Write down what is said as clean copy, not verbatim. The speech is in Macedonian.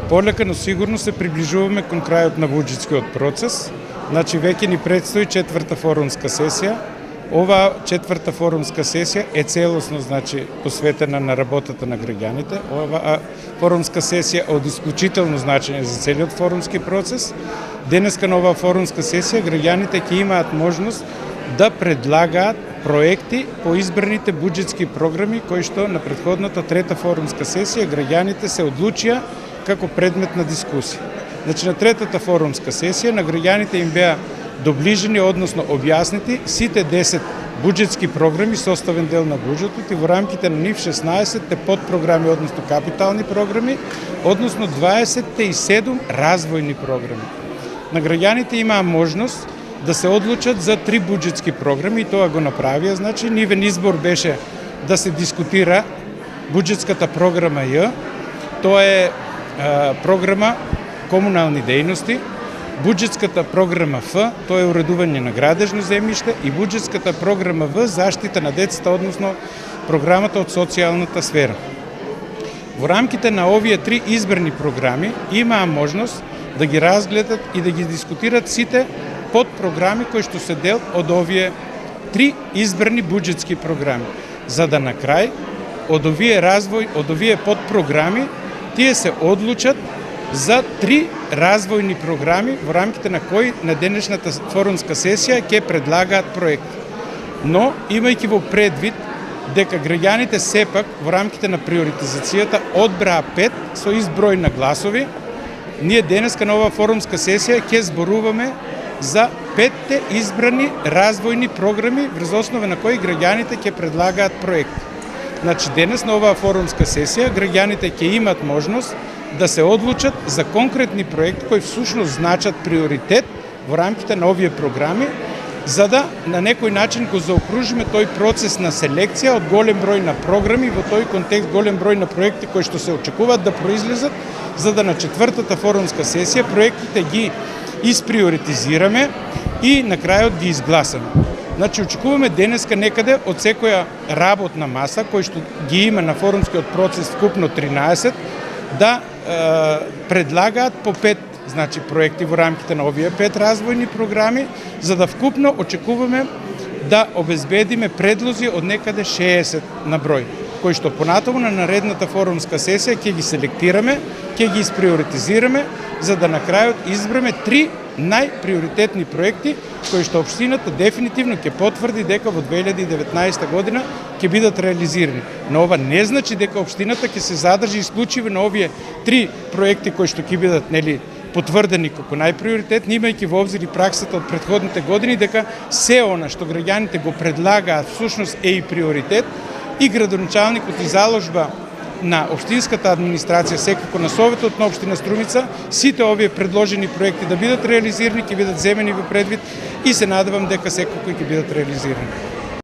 Полека, но сигурно се приближуваме кон крајот на буџетскиот процес. Значи веќе ни предстои четврта форумска сесија. Ова четврта форумска сесија е целосно посветена на работата на граѓаните. Ова форумска сесија е од исклучително значење за целиот форумски процес. Денеска на оваа форумска сесија граѓаните ќе имаат можност да предлагаат проекти по избраните буџетски програми кои што на претходната трета форумска сесија граѓаните се одлучија како предмет на дискусија. Значи на третата форумска сесија на граѓаните им беа доближени, односно објаснети сите 10 буџетски програми, составен дел на буџетот и во рамките на нив 16 подпрограми, односно капитални програми, односно 27 развојни програми. На граѓаните имаа можност да се одлучат за 3 буџетски програми и тоа го направија. Значи нивен избор беше да се дискутира буџетската програма Ј, тоа е програма комунални дејности, буџетската програма Ф, тоа е уредување на градежно земјиште и буџетската програма В, заштита на децата, односно програмата од социјалната сфера. Во рамките на овие 3 избрани програми имаа можност да ги разгледат и да ги дискутират сите подпрограми кои што се дел од овие 3 избрани буџетски програми, за да на крај од овие подпрограми тие се одлучат за 3 развојни програми во рамките на кои на денешната форумска сесија ќе предлагаат проекти. Но, имајќи во предвид дека граѓаните сепак во рамките на приоритизацијата одбраа 5 со ист број на гласови, ние денеска на оваа форумска сесија ќе зборуваме за 5 избрани развојни програми врз основа на кои граѓаните ќе предлагаат проекти. Значи денес на оваа форумска сесија граѓаните ќе имат можност да се одлучат за конкретни проекти кои всушност значат приоритет во рамките на овие програми, за да на некој начин го заокружиме тој процес на селекција од голем број на програми, во тој контекст голем број на проекти кои што се очекуваат да произлезат, за да на четвртата форумска сесија проектите ги исприоритизираме и на крајот ги изгласаме. Значи очекуваме денеска некаде од секоја работна маса кој што ги има на форумскиот процес вкупно 13 да предлагаат по 5 проекти во рамките на овие 5 развојни програми, за да вкупно очекуваме да обезбедиме предлози од некаде 60 на број, кои што понатаму на наредната форумска сесија ќе ги селектираме, ќе ги исприоритизираме, за да на крајот избереме 3 најприоритетни проекти кои што општината дефинитивно ќе потврди дека во 2019 година ќе бидат реализирани. Но ова не значи дека општината ќе се задржи исклучиво на овие 3 проекти кои што ќе бидат потврдени како најприоритетни, имајќи во обзир и праксата од претходните години дека се она што граѓаните го предлагаат всушност е и приоритет и градоначалникот и заложба на општинската администрација, секако на Советот на општина Струмица, сите овие предложени проекти да бидат реализирани, ќе бидат земени во предвид и се надевам дека секако ќе бидат реализирани.